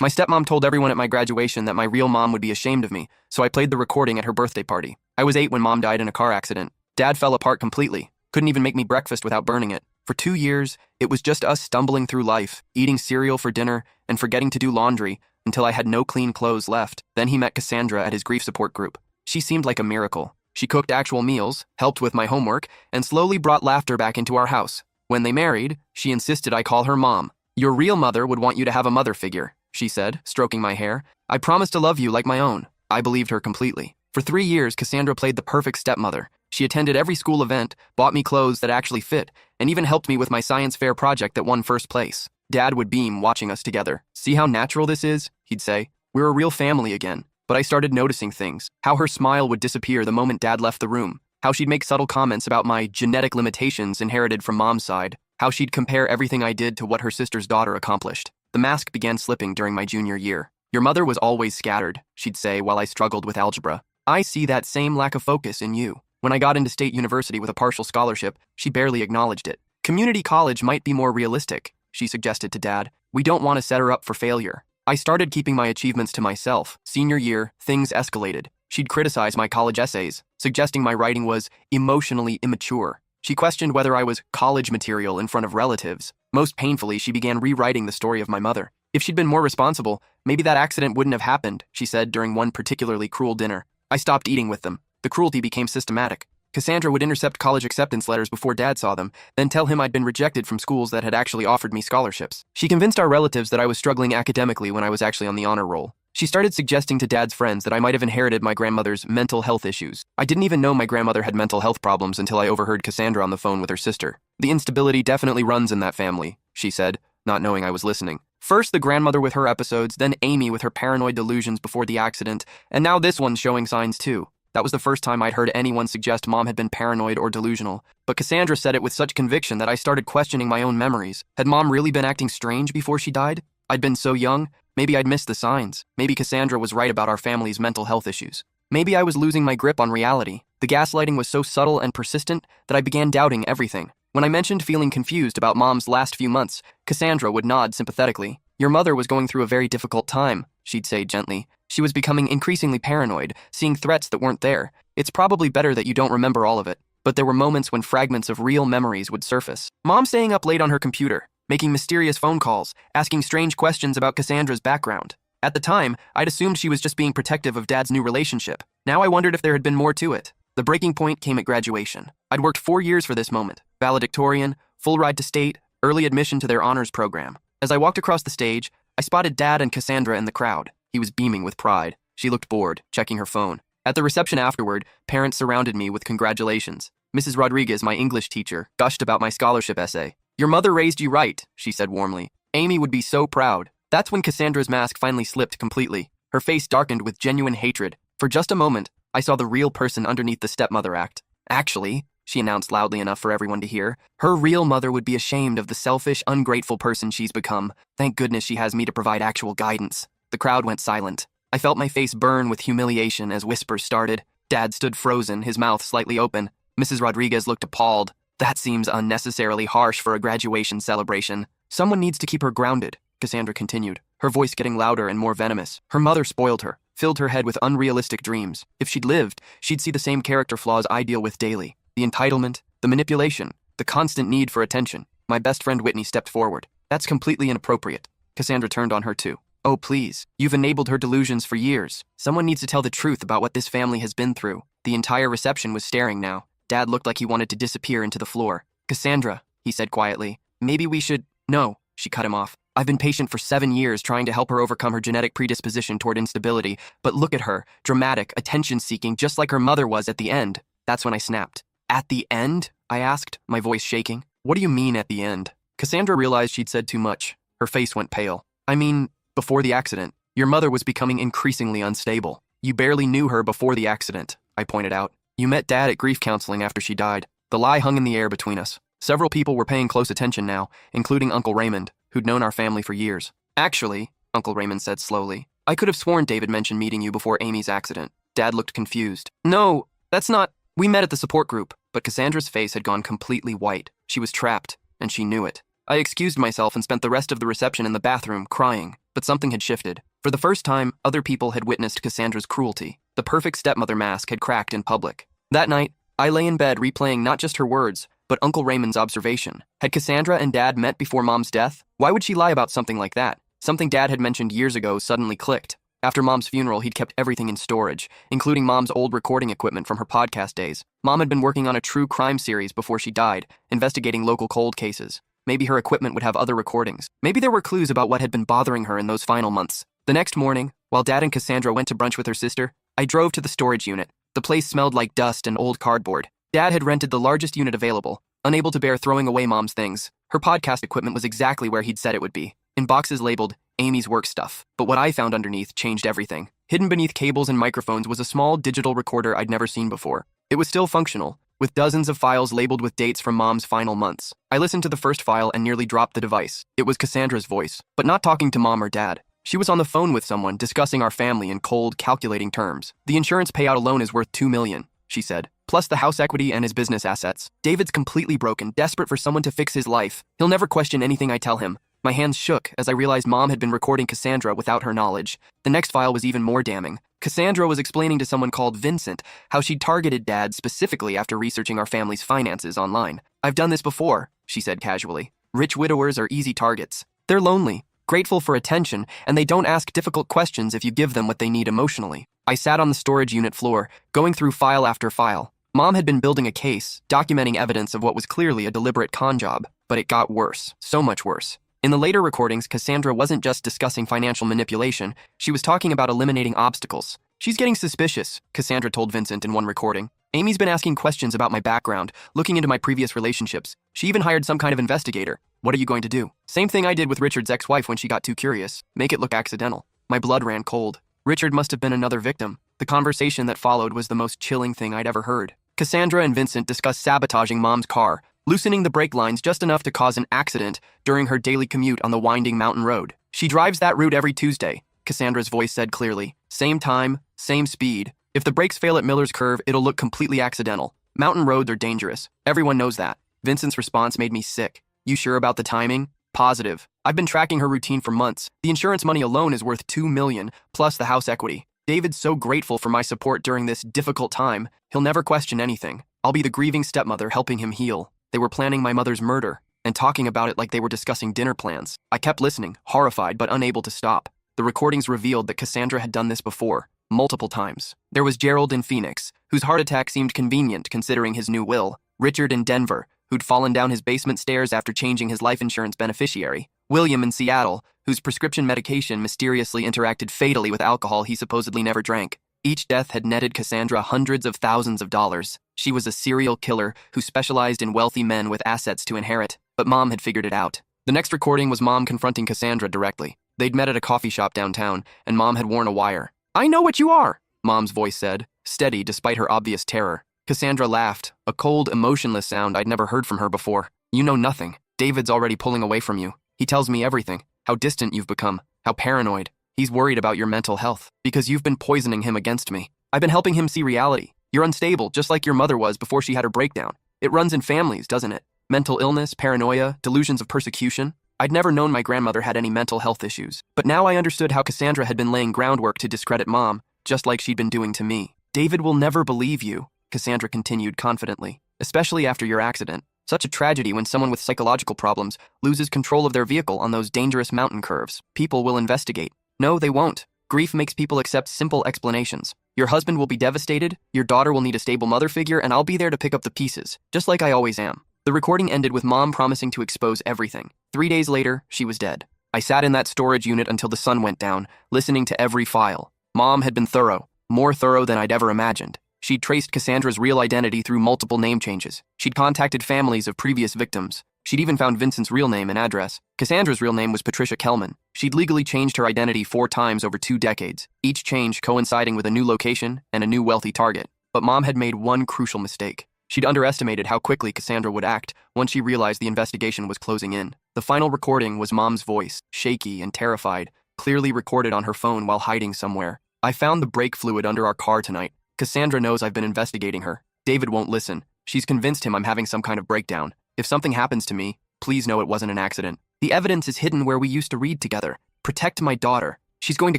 My stepmom told everyone at my graduation that my real mom would be ashamed of me, so I played the recording at her birthday party. I was 8 when mom died in a car accident. Dad fell apart completely. Couldn't even make me breakfast without burning it. For 2 years, it was just us stumbling through life, eating cereal for dinner and forgetting to do laundry until I had no clean clothes left. Then he met Cassandra at his grief support group. She seemed like a miracle. She cooked actual meals, helped with my homework, and slowly brought laughter back into our house. When they married, she insisted I call her mom. Your real mother would want you to have a mother figure, she said, stroking my hair. I promise to love you like my own. I believed her completely. For 3 years, Cassandra played the perfect stepmother. She attended every school event, bought me clothes that actually fit, and even helped me with my science fair project that won first place. Dad would beam watching us together. See how natural this is? He'd say. We're a real family again. But I started noticing things. How her smile would disappear the moment Dad left the room. How she'd make subtle comments about my genetic limitations inherited from Mom's side. How she'd compare everything I did to what her sister's daughter accomplished. The mask began slipping during my junior year. Your mother was always scattered, she'd say while I struggled with algebra. I see that same lack of focus in you. When I got into state university with a partial scholarship, she barely acknowledged it. Community college might be more realistic, she suggested to Dad. We don't want to set her up for failure. I started keeping my achievements to myself. Senior year, things escalated. She'd criticize my college essays, suggesting my writing was emotionally immature. She questioned whether I was college material in front of relatives. Most painfully, she began rewriting the story of my mother. If she'd been more responsible, maybe that accident wouldn't have happened, she said during one particularly cruel dinner. I stopped eating with them. The cruelty became systematic. Cassandra would intercept college acceptance letters before Dad saw them, then tell him I'd been rejected from schools that had actually offered me scholarships. She convinced our relatives that I was struggling academically when I was actually on the honor roll. She started suggesting to Dad's friends that I might have inherited my grandmother's mental health issues. I didn't even know my grandmother had mental health problems until I overheard Cassandra on the phone with her sister. The instability definitely runs in that family, she said, not knowing I was listening. First the grandmother with her episodes, then Amy with her paranoid delusions before the accident, and now this one's showing signs too. That was the first time I'd heard anyone suggest Mom had been paranoid or delusional, but Cassandra said it with such conviction that I started questioning my own memories. Had Mom really been acting strange before she died? I'd been so young, maybe I'd missed the signs. Maybe Cassandra was right about our family's mental health issues. Maybe I was losing my grip on reality. The gaslighting was so subtle and persistent that I began doubting everything. When I mentioned feeling confused about Mom's last few months, Cassandra would nod sympathetically. Your mother was going through a very difficult time, she'd say gently. She was becoming increasingly paranoid, seeing threats that weren't there. It's probably better that you don't remember all of it. But there were moments when fragments of real memories would surface. Mom staying up late on her computer, making mysterious phone calls, asking strange questions about Cassandra's background. At the time, I'd assumed she was just being protective of Dad's new relationship. Now I wondered if there had been more to it. The breaking point came at graduation. I'd worked 4 years for this moment. Valedictorian, full ride to state, early admission to their honors program. As I walked across the stage, I spotted Dad and Cassandra in the crowd. He was beaming with pride. She looked bored, checking her phone. At the reception afterward, parents surrounded me with congratulations. Mrs. Rodriguez, my English teacher, gushed about my scholarship essay. Your mother raised you right, she said warmly. Amy would be so proud. That's when Cassandra's mask finally slipped completely. Her face darkened with genuine hatred. For just a moment, I saw the real person underneath the stepmother act. Actually, she announced loudly enough for everyone to hear, her real mother would be ashamed of the selfish, ungrateful person she's become. Thank goodness she has me to provide actual guidance. The crowd went silent. I felt my face burn with humiliation as whispers started. Dad stood frozen, his mouth slightly open. Mrs. Rodriguez looked appalled. That seems unnecessarily harsh for a graduation celebration. Someone needs to keep her grounded, Cassandra continued, her voice getting louder and more venomous. Her mother spoiled her, filled her head with unrealistic dreams. If she'd lived, she'd see the same character flaws I deal with daily. The entitlement, the manipulation, the constant need for attention. My best friend Whitney stepped forward. That's completely inappropriate. Cassandra turned on her too. Oh, please. You've enabled her delusions for years. Someone needs to tell the truth about what this family has been through. The entire reception was staring now. Dad looked like he wanted to disappear into the floor. Cassandra, he said quietly, maybe we should... No, she cut him off. I've been patient for 7 years trying to help her overcome her genetic predisposition toward instability, but look at her, dramatic, attention-seeking, just like her mother was at the end. That's when I snapped. At the end? I asked, my voice shaking. What do you mean at the end? Cassandra realized she'd said too much. Her face went pale. I mean, before the accident. Your mother was becoming increasingly unstable. You barely knew her before the accident, I pointed out. You met Dad at grief counseling after she died. The lie hung in the air between us. Several people were paying close attention now, including Uncle Raymond, who'd known our family for years. Actually, Uncle Raymond said slowly, I could have sworn David mentioned meeting you before Amy's accident. Dad looked confused. No, that's not... We met at the support group, but Cassandra's face had gone completely white. She was trapped, and she knew it. I excused myself and spent the rest of the reception in the bathroom, crying. But something had shifted. For the first time, other people had witnessed Cassandra's cruelty. The perfect stepmother mask had cracked in public. That night, I lay in bed replaying not just her words, but Uncle Raymond's observation. Had Cassandra and Dad met before Mom's death? Why would she lie about something like that? Something Dad had mentioned years ago suddenly clicked. After Mom's funeral, he'd kept everything in storage, including Mom's old recording equipment from her podcast days. Mom had been working on a true crime series before she died, investigating local cold cases. Maybe her equipment would have other recordings. Maybe there were clues about what had been bothering her in those final months. The next morning, while Dad and Cassandra went to brunch with her sister, I drove to the storage unit. The place smelled like dust and old cardboard. Dad had rented the largest unit available, unable to bear throwing away Mom's things. Her podcast equipment was exactly where he'd said it would be, in boxes labeled Amy's work stuff. But what I found underneath changed everything. Hidden beneath cables and microphones was a small digital recorder I'd never seen before. It was still functional, with dozens of files labeled with dates from Mom's final months. I listened to the first file and nearly dropped the device. It was Cassandra's voice, but not talking to Mom or Dad. She was on the phone with someone, discussing our family in cold, calculating terms. The insurance payout alone is worth $2 million, she said, plus the house equity and his business assets. David's completely broken, desperate for someone to fix his life. He'll never question anything I tell him. My hands shook as I realized Mom had been recording Cassandra without her knowledge. The next file was even more damning. Cassandra was explaining to someone called Vincent how she'd targeted Dad specifically after researching our family's finances online. "I've done this before," she said casually. "Rich widowers are easy targets. They're lonely, grateful for attention, and they don't ask difficult questions if you give them what they need emotionally." I sat on the storage unit floor, going through file after file. Mom had been building a case, documenting evidence of what was clearly a deliberate con job. But it got worse, so much worse. In the later recordings, Cassandra wasn't just discussing financial manipulation, she was talking about eliminating obstacles. "She's getting suspicious," Cassandra told Vincent in one recording. "Amy's been asking questions about my background, looking into my previous relationships. She even hired some kind of investigator. What are you going to do?" Same thing I did with Richard's ex-wife when she got too curious. Make it look accidental. My blood ran cold. Richard must have been another victim. The conversation that followed was the most chilling thing I'd ever heard. Cassandra and Vincent discussed sabotaging Mom's car, loosening the brake lines just enough to cause an accident during her daily commute on the winding mountain road. "She drives that route every Tuesday," Cassandra's voice said clearly. "Same time, same speed. If the brakes fail at Miller's Curve, it'll look completely accidental. Mountain roads are dangerous. Everyone knows that." Vincent's response made me sick. "You sure about the timing?" "Positive. I've been tracking her routine for months. The insurance money alone is worth $2 million, plus the house equity. David's so grateful for my support during this difficult time, he'll never question anything. I'll be the grieving stepmother helping him heal. They were planning my mother's murder, and talking about it like they were discussing dinner plans." I kept listening, horrified but unable to stop. The recordings revealed that Cassandra had done this before, multiple times. There was Gerald in Phoenix, whose heart attack seemed convenient considering his new will. Richard in Denver, who'd fallen down his basement stairs after changing his life insurance beneficiary. William in Seattle, whose prescription medication mysteriously interacted fatally with alcohol he supposedly never drank. Each death had netted Cassandra hundreds of thousands of dollars. She was a serial killer who specialized in wealthy men with assets to inherit, but Mom had figured it out. The next recording was Mom confronting Cassandra directly. They'd met at a coffee shop downtown, and Mom had worn a wire. "I know what you are," Mom's voice said, steady despite her obvious terror. Cassandra laughed, a cold, emotionless sound I'd never heard from her before. "You know nothing. David's already pulling away from you. He tells me everything, how distant you've become, how paranoid. He's worried about your mental health, because you've been poisoning him against me. I've been helping him see reality. You're unstable, just like your mother was before she had her breakdown. It runs in families, doesn't it? Mental illness, paranoia, delusions of persecution. I'd never known my grandmother had any mental health issues. But now I understood how Cassandra had been laying groundwork to discredit Mom, just like she'd been doing to me. David will never believe you," Cassandra continued confidently, "especially after your accident. Such a tragedy when someone with psychological problems loses control of their vehicle on those dangerous mountain curves. People will investigate." "No, they won't. Grief makes people accept simple explanations. Your husband will be devastated, your daughter will need a stable mother figure, and I'll be there to pick up the pieces, just like I always am." The recording ended with Mom promising to expose everything. 3 days later, she was dead. I sat in that storage unit until the sun went down, listening to every file. Mom had been thorough, more thorough than I'd ever imagined. She'd traced Cassandra's real identity through multiple name changes. She'd contacted families of previous victims. She'd even found Vincent's real name and address. Cassandra's real name was Patricia Kelman. She'd legally changed her identity 4 times over 2 decades, each change coinciding with a new location and a new wealthy target. But Mom had made one crucial mistake. She'd underestimated how quickly Cassandra would act once she realized the investigation was closing in. The final recording was Mom's voice, shaky and terrified, clearly recorded on her phone while hiding somewhere. "I found the brake fluid under our car tonight. Cassandra knows I've been investigating her. David won't listen. She's convinced him I'm having some kind of breakdown. If something happens to me, please know it wasn't an accident. The evidence is hidden where we used to read together. Protect my daughter. She's going to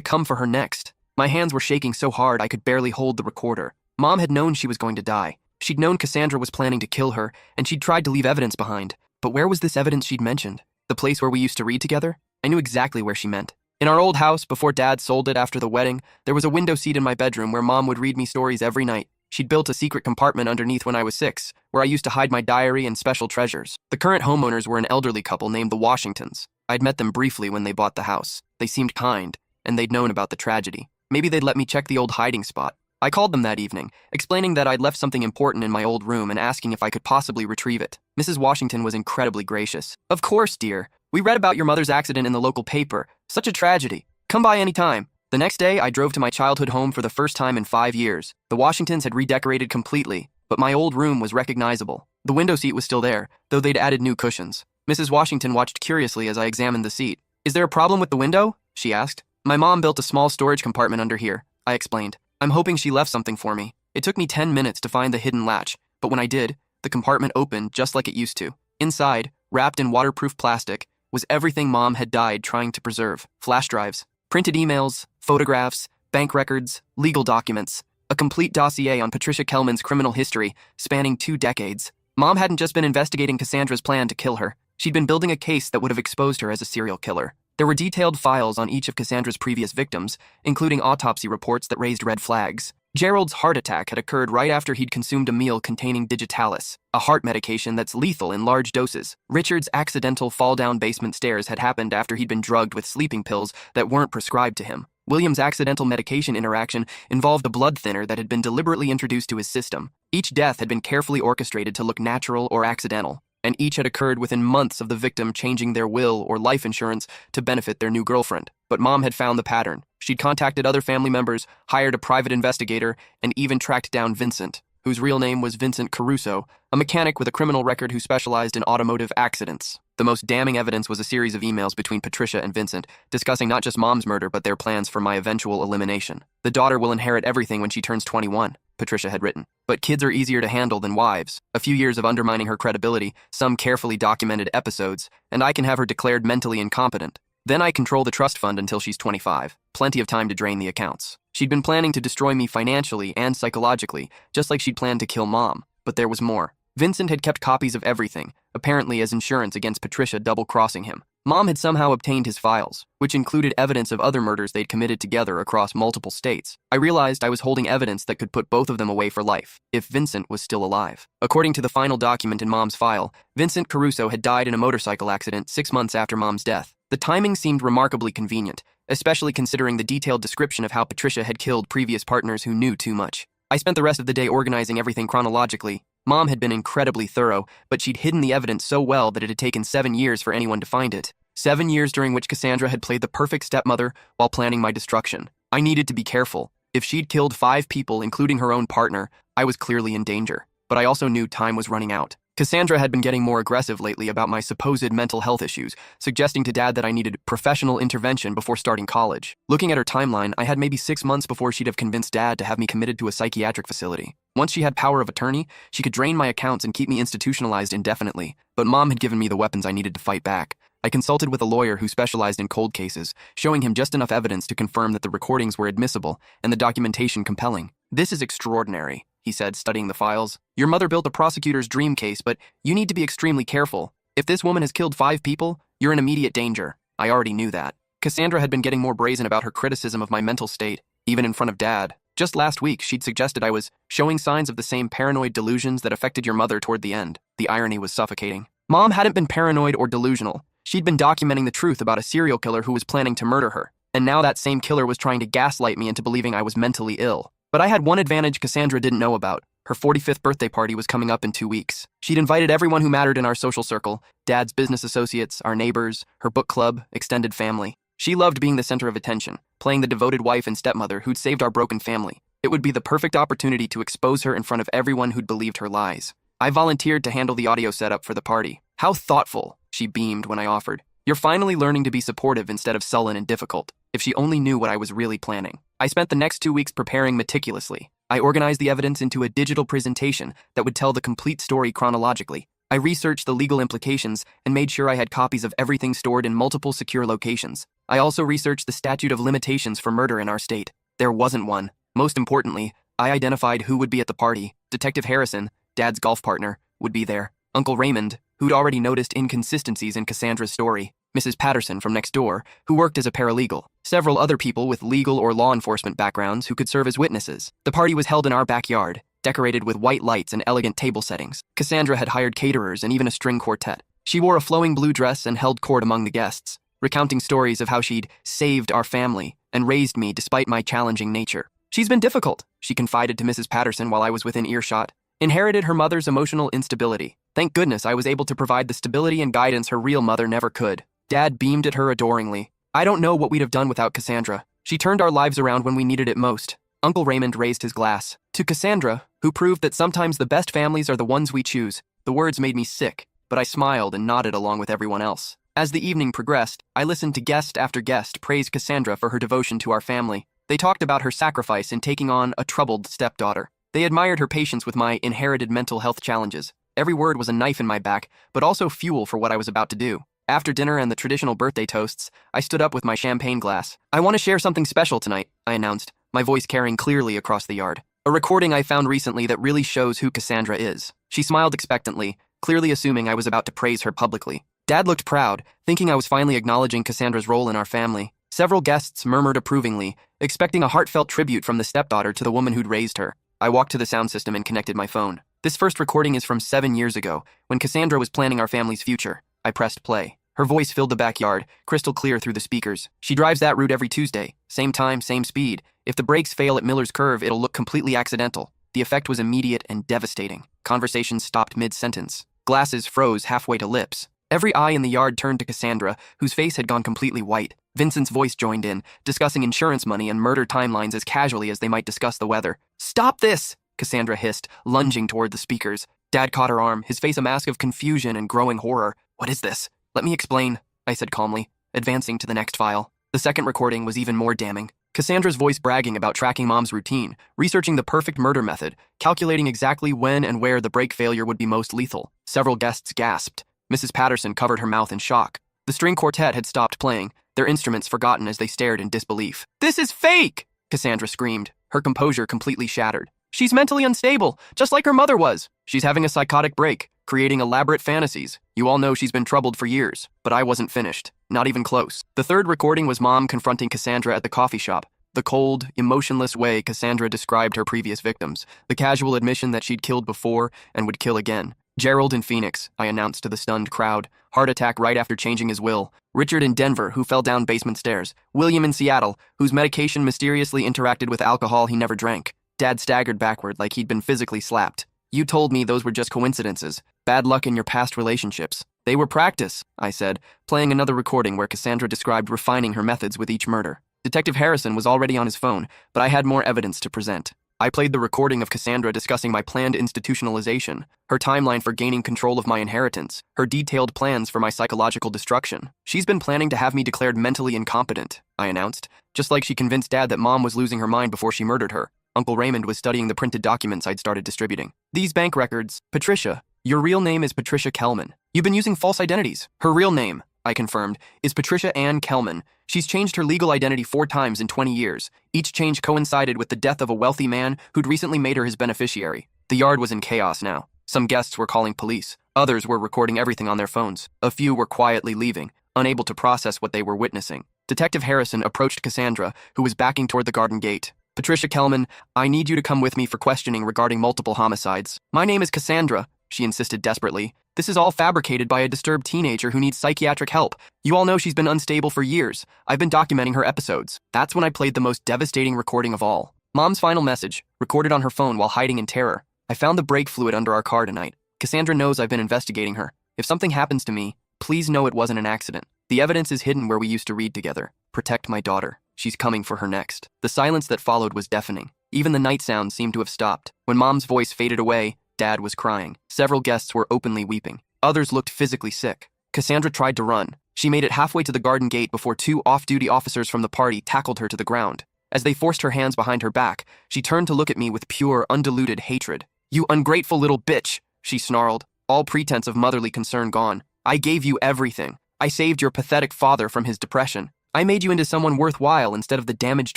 come for her next. My hands were shaking so hard I could barely hold the recorder. Mom had known she was going to die. She'd known Cassandra was planning to kill her, and she'd tried to leave evidence behind. But where was this evidence she'd mentioned? The place where we used to read together? I knew exactly where she meant. In our old house, before Dad sold it after the wedding, there was a window seat in my bedroom where Mom would read me stories every night. She'd built a secret compartment underneath when I was 6, where I used to hide my diary and special treasures. The current homeowners were an elderly couple named the Washingtons. I'd met them briefly when they bought the house. They seemed kind, and they'd known about the tragedy. Maybe they'd let me check the old hiding spot. I called them that evening, explaining that I'd left something important in my old room and asking if I could possibly retrieve it. Mrs. Washington was incredibly gracious. "Of course, dear. We read about your mother's accident in the local paper. Such a tragedy. Come by any time." The next day, I drove to my childhood home for the first time in 5 years. The Washingtons had redecorated completely, but my old room was recognizable. The window seat was still there, though they'd added new cushions. Mrs. Washington watched curiously as I examined the seat. "Is there a problem with the window?" she asked. "My mom built a small storage compartment under here," I explained. "I'm hoping she left something for me." It took me 10 minutes to find the hidden latch, but when I did, the compartment opened just like it used to. Inside, wrapped in waterproof plastic, was everything Mom had died trying to preserve. Flash drives, printed emails, photographs, bank records, legal documents, a complete dossier on Patricia Kelman's criminal history spanning 2 decades. Mom hadn't just been investigating Cassandra's plan to kill her. She'd been building a case that would have exposed her as a serial killer. There were detailed files on each of Cassandra's previous victims, including autopsy reports that raised red flags. Gerald's heart attack had occurred right after he'd consumed a meal containing digitalis, a heart medication that's lethal in large doses. Richard's accidental fall down basement stairs had happened after he'd been drugged with sleeping pills that weren't prescribed to him. William's accidental medication interaction involved a blood thinner that had been deliberately introduced to his system. Each death had been carefully orchestrated to look natural or accidental, and each had occurred within months of the victim changing their will or life insurance to benefit their new girlfriend. But Mom had found the pattern. She'd contacted other family members, hired a private investigator, and even tracked down Vincent, whose real name was Vincent Caruso, a mechanic with a criminal record who specialized in automotive accidents. The most damning evidence was a series of emails between Patricia and Vincent, discussing not just Mom's murder but their plans for my eventual elimination. "The daughter will inherit everything when she turns 21, Patricia had written. "But kids are easier to handle than wives. A few years of undermining her credibility, some carefully documented episodes, and I can have her declared mentally incompetent. Then I control the trust fund until she's 25. Plenty of time to drain the accounts." She'd been planning to destroy me financially and psychologically, just like she'd planned to kill Mom. But there was more. Vincent had kept copies of everything, apparently as insurance against Patricia double-crossing him. Mom had somehow obtained his files, which included evidence of other murders they'd committed together across multiple states. I realized I was holding evidence that could put both of them away for life, if Vincent was still alive. According to the final document in Mom's file, Vincent Caruso had died in a motorcycle accident 6 months after Mom's death. The timing seemed remarkably convenient, especially considering the detailed description of how Patricia had killed previous partners who knew too much. I spent the rest of the day organizing everything chronologically. Mom had been incredibly thorough, but she'd hidden the evidence so well that it had taken 7 years for anyone to find it. 7 years during which Cassandra had played the perfect stepmother while planning my destruction. I needed to be careful. If she'd killed 5 people, including her own partner, I was clearly in danger. But I also knew time was running out. Cassandra had been getting more aggressive lately about my supposed mental health issues, suggesting to Dad that I needed professional intervention before starting college. Looking at her timeline, I had maybe 6 months before she'd have convinced Dad to have me committed to a psychiatric facility. Once she had power of attorney, she could drain my accounts and keep me institutionalized indefinitely. But Mom had given me the weapons I needed to fight back. I consulted with a lawyer who specialized in cold cases, showing him just enough evidence to confirm that the recordings were admissible and the documentation compelling. "This is extraordinary," he said, studying the files. "Your mother built a prosecutor's dream case, but you need to be extremely careful. If this woman has killed 5 people, you're in immediate danger." I already knew that. Cassandra had been getting more brazen about her criticism of my mental state, even in front of Dad. Just last week, she'd suggested I was showing signs of the same paranoid delusions that affected your mother toward the end. The irony was suffocating. Mom hadn't been paranoid or delusional. She'd been documenting the truth about a serial killer who was planning to murder her, and now that same killer was trying to gaslight me into believing I was mentally ill. But I had one advantage Cassandra didn't know about. Her 45th birthday party was coming up in 2 weeks. She'd invited everyone who mattered in our social circle, Dad's business associates, our neighbors, her book club, extended family. She loved being the center of attention, playing the devoted wife and stepmother who'd saved our broken family. It would be the perfect opportunity to expose her in front of everyone who'd believed her lies. I volunteered to handle the audio setup for the party. "How thoughtful," she beamed when I offered. "You're finally learning to be supportive instead of sullen and difficult." If she only knew what I was really planning. I spent the next 2 weeks preparing meticulously. I organized the evidence into a digital presentation that would tell the complete story chronologically. I researched the legal implications and made sure I had copies of everything stored in multiple secure locations. I also researched the statute of limitations for murder in our state. There wasn't one. Most importantly, I identified who would be at the party. Detective Harrison, Dad's golf partner, would be there. Uncle Raymond, who'd already noticed inconsistencies in Cassandra's story. Mrs. Patterson from next door, who worked as a paralegal. Several other people with legal or law enforcement backgrounds who could serve as witnesses. The party was held in our backyard, decorated with white lights and elegant table settings. Cassandra had hired caterers and even a string quartet. She wore a flowing blue dress and held court among the guests, recounting stories of how she'd saved our family and raised me despite my challenging nature. "She's been difficult," she confided to Mrs. Patterson while I was within earshot. "Inherited her mother's emotional instability. Thank goodness I was able to provide the stability and guidance her real mother never could." Dad beamed at her adoringly. "I don't know what we'd have done without Cassandra. She turned our lives around when we needed it most." Uncle Raymond raised his glass. "To Cassandra, who proved that sometimes the best families are the ones we choose." The words made me sick, but I smiled and nodded along with everyone else. As the evening progressed, I listened to guest after guest praise Cassandra for her devotion to our family. They talked about her sacrifice in taking on a troubled stepdaughter. They admired her patience with my inherited mental health challenges. Every word was a knife in my back, but also fuel for what I was about to do. After dinner and the traditional birthday toasts, I stood up with my champagne glass. "I want to share something special tonight," I announced, my voice carrying clearly across the yard. "A recording I found recently that really shows who Cassandra is." She smiled expectantly, clearly assuming I was about to praise her publicly. Dad looked proud, thinking I was finally acknowledging Cassandra's role in our family. Several guests murmured approvingly, expecting a heartfelt tribute from the stepdaughter to the woman who'd raised her. I walked to the sound system and connected my phone. This first recording is from 7 years ago, when Cassandra was planning our family's future. I pressed play. Her voice filled the backyard, crystal clear through the speakers. "She drives that route every Tuesday. Same time, same speed. If the brakes fail at Miller's Curve, it'll look completely accidental." The effect was immediate and devastating. Conversations stopped mid-sentence. Glasses froze halfway to lips. Every eye in the yard turned to Cassandra, whose face had gone completely white. Vincent's voice joined in, discussing insurance money and murder timelines as casually as they might discuss the weather. "Stop this!" Cassandra hissed, lunging toward the speakers. Dad caught her arm, his face a mask of confusion and growing horror. "What is this?" "Let me explain," I said calmly, advancing to the next file. The second recording was even more damning. Cassandra's voice bragging about tracking Mom's routine, researching the perfect murder method, calculating exactly when and where the brake failure would be most lethal. Several guests gasped. Mrs. Patterson covered her mouth in shock. The string quartet had stopped playing, their instruments forgotten as they stared in disbelief. "This is fake!" Cassandra screamed, her composure completely shattered. "She's mentally unstable, just like her mother was. She's having a psychotic break, creating elaborate fantasies. You all know she's been troubled for years, but I wasn't finished. Not even close." The third recording was Mom confronting Cassandra at the coffee shop. The cold, emotionless way Cassandra described her previous victims. The casual admission that she'd killed before and would kill again. "Gerald in Phoenix," I announced to the stunned crowd. "Heart attack right after changing his will. Richard in Denver, who fell down basement stairs. William in Seattle, whose medication mysteriously interacted with alcohol he never drank." Dad staggered backward like he'd been physically slapped. "You told me those were just coincidences. Bad luck in your past relationships." "They were practice," I said, playing another recording where Cassandra described refining her methods with each murder. Detective Harrison was already on his phone, but I had more evidence to present. I played the recording of Cassandra discussing my planned institutionalization, her timeline for gaining control of my inheritance, her detailed plans for my psychological destruction. "She's been planning to have me declared mentally incompetent," I announced, just like she convinced Dad that Mom was losing her mind before she murdered her. Uncle Raymond was studying the printed documents I'd started distributing. "These bank records, Patricia, your real name is Patricia Kelman. You've been using false identities." "Her real name," I confirmed, "is Patricia Ann Kelman. She's changed her legal identity 4 times in 20 years. Each change coincided with the death of a wealthy man who'd recently made her his beneficiary." The yard was in chaos now. Some guests were calling police. Others were recording everything on their phones. A few were quietly leaving, unable to process what they were witnessing. Detective Harrison approached Cassandra, who was backing toward the garden gate. "Patricia Kelman, I need you to come with me for questioning regarding multiple homicides." "My name is Cassandra," she insisted desperately. "This is all fabricated by a disturbed teenager who needs psychiatric help. You all know she's been unstable for years. I've been documenting her episodes." That's when I played the most devastating recording of all. Mom's final message, recorded on her phone while hiding in terror. "I found the brake fluid under our car tonight. Cassandra knows I've been investigating her. If something happens to me, please know it wasn't an accident. The evidence is hidden where we used to read together. Protect my daughter. She's coming for her next." The silence that followed was deafening. Even the night sounds seemed to have stopped. When Mom's voice faded away, Dad was crying. Several guests were openly weeping. Others looked physically sick. Cassandra tried to run. She made it halfway to the garden gate before 2 off-duty officers from the party tackled her to the ground. As they forced her hands behind her back, she turned to look at me with pure, undiluted hatred. "You ungrateful little bitch," she snarled. all pretense of motherly concern gone. I gave you everything. I saved your pathetic father from his depression. I made you into someone worthwhile instead of the damaged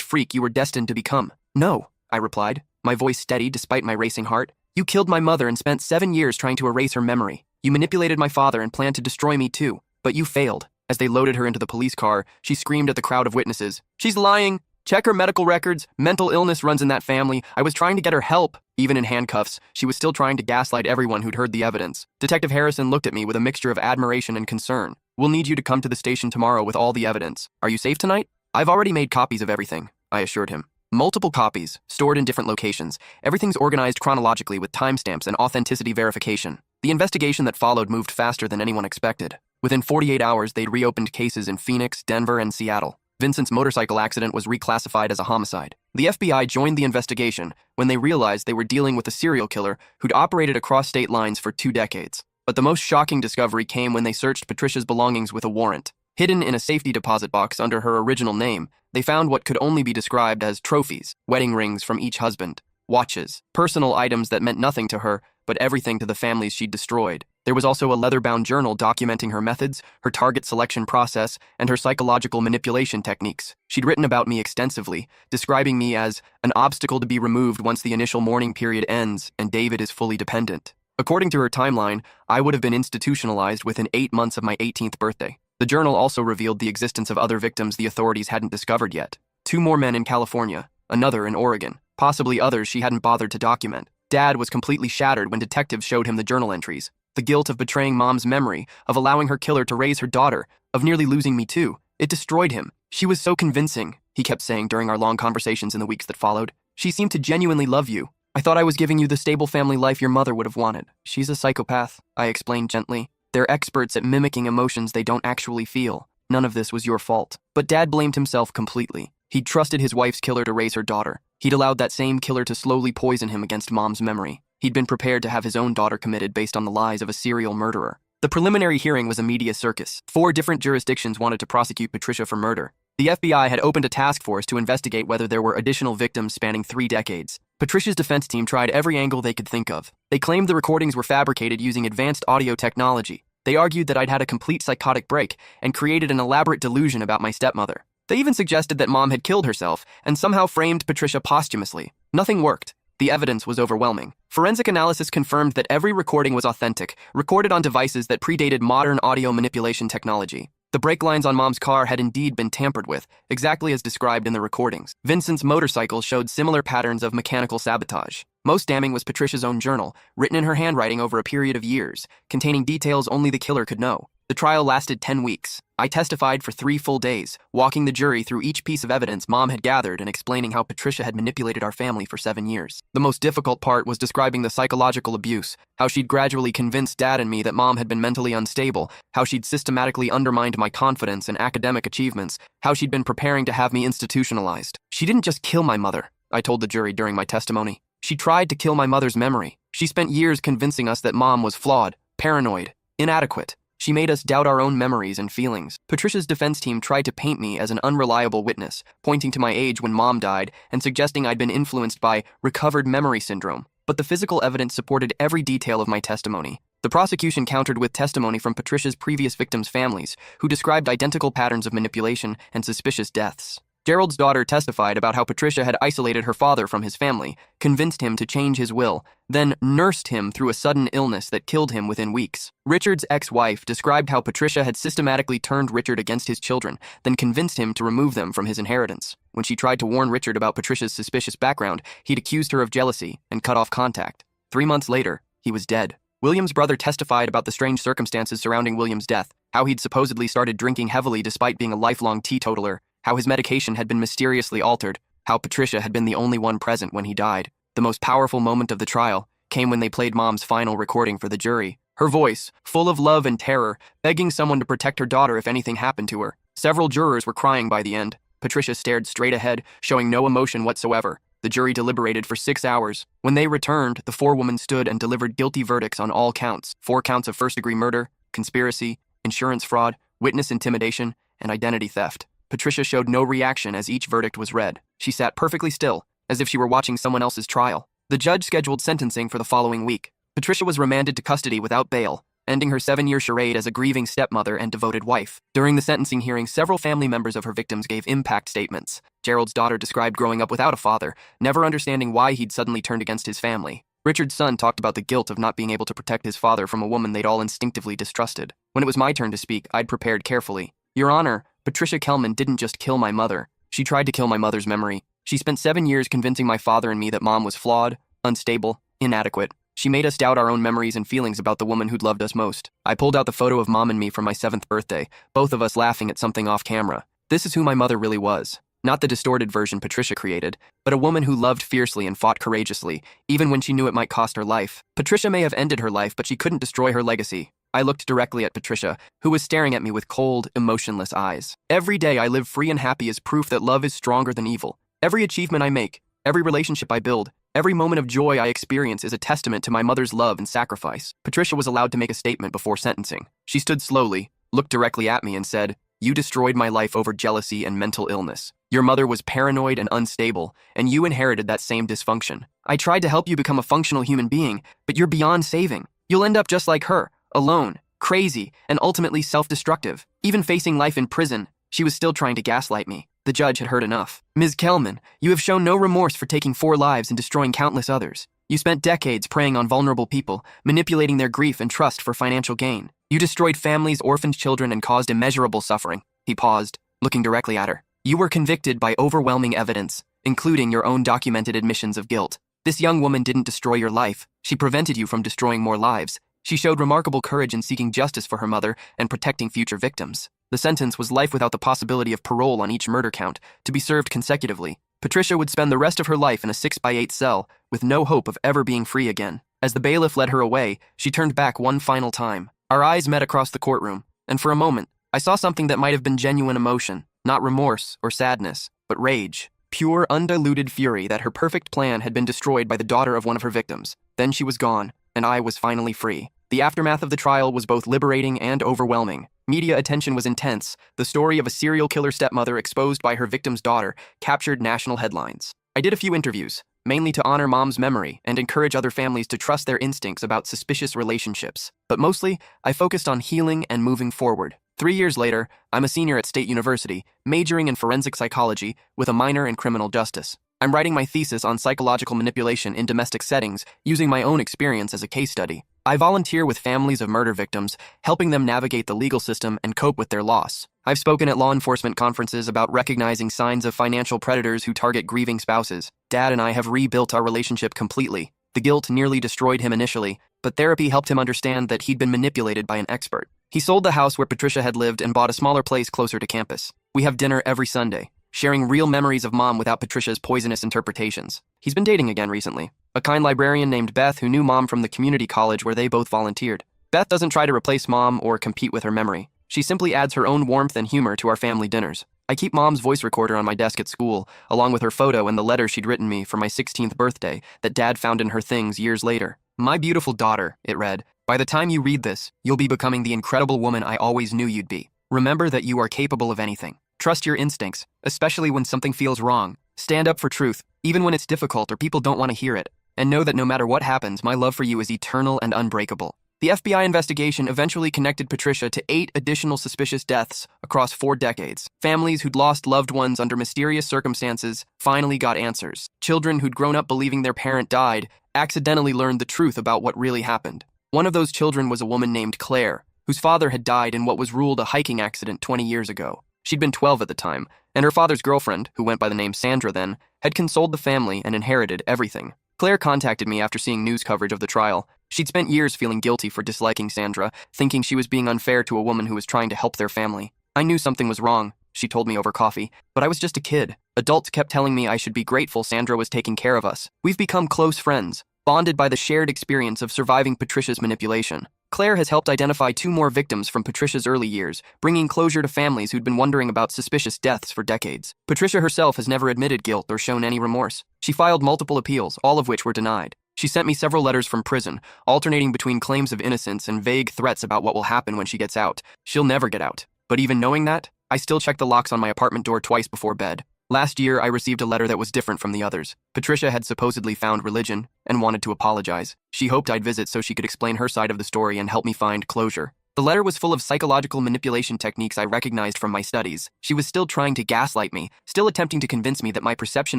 freak you were destined to become. No, I replied, my voice steady despite my racing heart. You killed my mother and spent 7 years trying to erase her memory. You manipulated my father and planned to destroy me too, but you failed. As they loaded her into the police car, she screamed at the crowd of witnesses. She's lying. Check her medical records. Mental illness runs in that family. I was trying to get her help. Even in handcuffs, she was still trying to gaslight everyone who'd heard the evidence. Detective Harrison looked at me with a mixture of admiration and concern. We'll need you to come to the station tomorrow with all the evidence. Are you safe tonight? I've already made copies of everything, I assured him. Multiple copies, stored in different locations. Everything's organized chronologically with timestamps and authenticity verification. The investigation that followed moved faster than anyone expected. Within 48 hours, they'd reopened cases in Phoenix, Denver, and Seattle. Vincent's motorcycle accident was reclassified as a homicide. The FBI joined the investigation when they realized they were dealing with a serial killer who'd operated across state lines for 2 decades. But the most shocking discovery came when they searched Patricia's belongings with a warrant. Hidden in a safety deposit box under her original name, they found what could only be described as trophies, wedding rings from each husband, watches, personal items that meant nothing to her, but everything to the families she'd destroyed. There was also a leather-bound journal documenting her methods, her target selection process, and her psychological manipulation techniques. She'd written about me extensively, describing me as an obstacle to be removed once the initial mourning period ends and David is fully dependent. According to her timeline, I would have been institutionalized within 8 months of my 18th birthday. The journal also revealed the existence of other victims the authorities hadn't discovered yet. 2 more men in California, another in Oregon, possibly others she hadn't bothered to document. Dad was completely shattered when detectives showed him the journal entries. The guilt of betraying Mom's memory, of allowing her killer to raise her daughter, of nearly losing me too. It destroyed him. She was so convincing, he kept saying during our long conversations in the weeks that followed. She seemed to genuinely love you. I thought I was giving you the stable family life your mother would have wanted. She's a psychopath, I explained gently. They're experts at mimicking emotions they don't actually feel. None of this was your fault. But Dad blamed himself completely. He'd trusted his wife's killer to raise her daughter. He'd allowed that same killer to slowly poison him against Mom's memory. He'd been prepared to have his own daughter committed based on the lies of a serial murderer. The preliminary hearing was a media circus. 4 different jurisdictions wanted to prosecute Patricia for murder. The FBI had opened a task force to investigate whether there were additional victims spanning 3 decades. Patricia's defense team tried every angle they could think of. They claimed the recordings were fabricated using advanced audio technology. They argued that I'd had a complete psychotic break and created an elaborate delusion about my stepmother. They even suggested that Mom had killed herself and somehow framed Patricia posthumously. Nothing worked. The evidence was overwhelming. Forensic analysis confirmed that every recording was authentic, recorded on devices that predated modern audio manipulation technology. The brake lines on Mom's car had indeed been tampered with, exactly as described in the recordings. Vincent's motorcycle showed similar patterns of mechanical sabotage. Most damning was Patricia's own journal, written in her handwriting over a period of years, containing details only the killer could know. The trial lasted 10 weeks. I testified for 3 full days, walking the jury through each piece of evidence Mom had gathered and explaining how Patricia had manipulated our family for 7 years. The most difficult part was describing the psychological abuse, how she'd gradually convinced Dad and me that Mom had been mentally unstable, how she'd systematically undermined my confidence and academic achievements, how she'd been preparing to have me institutionalized. She didn't just kill my mother, I told the jury during my testimony. She tried to kill my mother's memory. She spent years convincing us that Mom was flawed, paranoid, inadequate. She made us doubt our own memories and feelings. Patricia's defense team tried to paint me as an unreliable witness, pointing to my age when Mom died and suggesting I'd been influenced by recovered memory syndrome. But the physical evidence supported every detail of my testimony. The prosecution countered with testimony from Patricia's previous victims' families, who described identical patterns of manipulation and suspicious deaths. Gerald's daughter testified about how Patricia had isolated her father from his family, convinced him to change his will, then nursed him through a sudden illness that killed him within weeks. Richard's ex-wife described how Patricia had systematically turned Richard against his children, then convinced him to remove them from his inheritance. When she tried to warn Richard about Patricia's suspicious background, he'd accused her of jealousy and cut off contact. 3 months later, he was dead. William's brother testified about the strange circumstances surrounding William's death, how he'd supposedly started drinking heavily despite being a lifelong teetotaler, how his medication had been mysteriously altered, how Patricia had been the only one present when he died. The most powerful moment of the trial came when they played Mom's final recording for the jury. Her voice, full of love and terror, begging someone to protect her daughter if anything happened to her. Several jurors were crying by the end. Patricia stared straight ahead, showing no emotion whatsoever. The jury deliberated for 6 hours. When they returned, the 4 women stood and delivered guilty verdicts on all counts: 4 counts of first-degree murder, conspiracy, insurance fraud, witness intimidation, and identity theft. Patricia showed no reaction as each verdict was read. She sat perfectly still, as if she were watching someone else's trial. The judge scheduled sentencing for the following week. Patricia was remanded to custody without bail, ending her 7-year charade as a grieving stepmother and devoted wife. During the sentencing hearing, several family members of her victims gave impact statements. Gerald's daughter described growing up without a father, never understanding why he'd suddenly turned against his family. Richard's son talked about the guilt of not being able to protect his father from a woman they'd all instinctively distrusted. When it was my turn to speak, I'd prepared carefully. Your Honor, Patricia Kelman didn't just kill my mother. She tried to kill my mother's memory. She spent 7 years convincing my father and me that Mom was flawed, unstable, inadequate. She made us doubt our own memories and feelings about the woman who'd loved us most. I pulled out the photo of Mom and me from my 7th birthday, both of us laughing at something off camera. This is who my mother really was. Not the distorted version Patricia created, but a woman who loved fiercely and fought courageously, even when she knew it might cost her life. Patricia may have ended her life, but she couldn't destroy her legacy. I looked directly at Patricia, who was staring at me with cold, emotionless eyes. Every day I live free and happy as proof that love is stronger than evil. Every achievement I make, every relationship I build, every moment of joy I experience is a testament to my mother's love and sacrifice. Patricia was allowed to make a statement before sentencing. She stood slowly, looked directly at me and said, "You destroyed my life over jealousy and mental illness. Your mother was paranoid and unstable, and you inherited that same dysfunction. I tried to help you become a functional human being, but you're beyond saving. You'll end up just like her, alone, crazy, and ultimately self-destructive. Even facing life in prison, she was still trying to gaslight me." The judge had heard enough. "Ms. Kelman, you have shown no remorse for taking 4 lives and destroying countless others. You spent decades preying on vulnerable people, manipulating their grief and trust for financial gain. You destroyed families, orphaned children, and caused immeasurable suffering." He paused, looking directly at her. "You were convicted by overwhelming evidence, including your own documented admissions of guilt. This young woman didn't destroy your life. She prevented you from destroying more lives. She showed remarkable courage in seeking justice for her mother and protecting future victims." The sentence was life without the possibility of parole on each murder count, to be served consecutively. Patricia would spend the rest of her life in a 6x8 cell, with no hope of ever being free again. As the bailiff led her away, she turned back one final time. Our eyes met across the courtroom, and for a moment, I saw something that might have been genuine emotion, not remorse or sadness, but rage. Pure, undiluted fury that her perfect plan had been destroyed by the daughter of one of her victims. Then she was gone, and I was finally free. The aftermath of the trial was both liberating and overwhelming. Media attention was intense. The story of a serial killer stepmother exposed by her victim's daughter captured national headlines. I did a few interviews, mainly to honor Mom's memory and encourage other families to trust their instincts about suspicious relationships. But mostly, I focused on healing and moving forward. 3 years later, I'm a senior at State University, majoring in forensic psychology with a minor in criminal justice. I'm writing my thesis on psychological manipulation in domestic settings, using my own experience as a case study. I volunteer with families of murder victims, helping them navigate the legal system and cope with their loss. I've spoken at law enforcement conferences about recognizing signs of financial predators who target grieving spouses. Dad and I have rebuilt our relationship completely. The guilt nearly destroyed him initially, but therapy helped him understand that he'd been manipulated by an expert. He sold the house where Patricia had lived and bought a smaller place closer to campus. We have dinner every Sunday, sharing real memories of Mom without Patricia's poisonous interpretations. He's been dating again recently. A kind librarian named Beth who knew Mom from the community college where they both volunteered. Beth doesn't try to replace Mom or compete with her memory. She simply adds her own warmth and humor to our family dinners. I keep Mom's voice recorder on my desk at school, along with her photo and the letter she'd written me for my 16th birthday that Dad found in her things years later. "My beautiful daughter," it read, "by the time you read this, you'll be becoming the incredible woman I always knew you'd be. Remember that you are capable of anything. Trust your instincts, especially when something feels wrong. Stand up for truth, even when it's difficult or people don't want to hear it. And know that no matter what happens, my love for you is eternal and unbreakable." The FBI investigation eventually connected Patricia to 8 additional suspicious deaths across 4 decades. Families who'd lost loved ones under mysterious circumstances finally got answers. Children who'd grown up believing their parent died accidentally learned the truth about what really happened. One of those children was a woman named Claire, whose father had died in what was ruled a hiking accident 20 years ago. She'd been 12 at the time, and her father's girlfriend, who went by the name Sandra then, had consoled the family and inherited everything. Claire contacted me after seeing news coverage of the trial. She'd spent years feeling guilty for disliking Sandra, thinking she was being unfair to a woman who was trying to help their family. "I knew something was wrong," she told me over coffee, "but I was just a kid. Adults kept telling me I should be grateful Sandra was taking care of us. We've become close friends, bonded by the shared experience of surviving Patricia's manipulation." Claire has helped identify 2 more victims from Patricia's early years, bringing closure to families who'd been wondering about suspicious deaths for decades. Patricia herself has never admitted guilt or shown any remorse. She filed multiple appeals, all of which were denied. She sent me several letters from prison, alternating between claims of innocence and vague threats about what will happen when she gets out. She'll never get out. But even knowing that, I still check the locks on my apartment door twice before bed. Last year, I received a letter that was different from the others. Patricia had supposedly found religion and wanted to apologize. She hoped I'd visit so she could explain her side of the story and help me find closure. The letter was full of psychological manipulation techniques I recognized from my studies. She was still trying to gaslight me, still attempting to convince me that my perception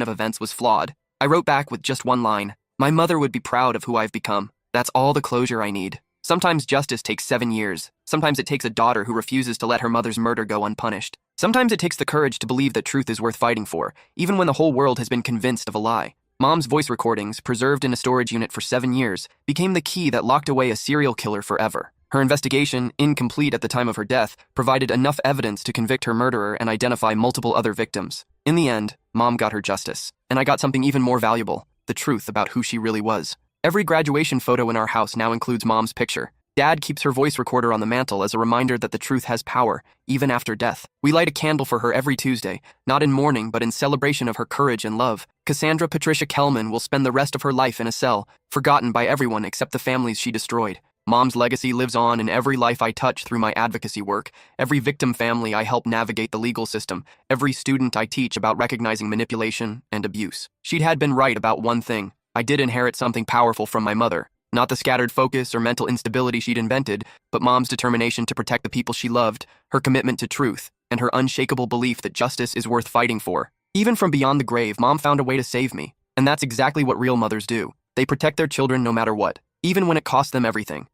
of events was flawed. I wrote back with just one line. My mother would be proud of who I've become. That's all the closure I need. Sometimes justice takes 7 years. Sometimes it takes a daughter who refuses to let her mother's murder go unpunished. Sometimes it takes the courage to believe that truth is worth fighting for, even when the whole world has been convinced of a lie. Mom's voice recordings, preserved in a storage unit for 7 years, became the key that locked away a serial killer forever. Her investigation, incomplete at the time of her death, provided enough evidence to convict her murderer and identify multiple other victims. In the end, Mom got her justice, and I got something even more valuable, the truth about who she really was. Every graduation photo in our house now includes Mom's picture. Dad keeps her voice recorder on the mantle as a reminder that the truth has power, even after death. We light a candle for her every Tuesday, not in mourning, but in celebration of her courage and love. Cassandra Patricia Kelman will spend the rest of her life in a cell, forgotten by everyone except the families she destroyed. Mom's legacy lives on in every life I touch through my advocacy work, every victim family I help navigate the legal system, every student I teach about recognizing manipulation and abuse. She'd had been right about one thing. I did inherit something powerful from my mother. Not the scattered focus or mental instability she'd invented, but Mom's determination to protect the people she loved, her commitment to truth, and her unshakable belief that justice is worth fighting for. Even from beyond the grave, Mom found a way to save me. And that's exactly what real mothers do. They protect their children no matter what, even when it costs them everything.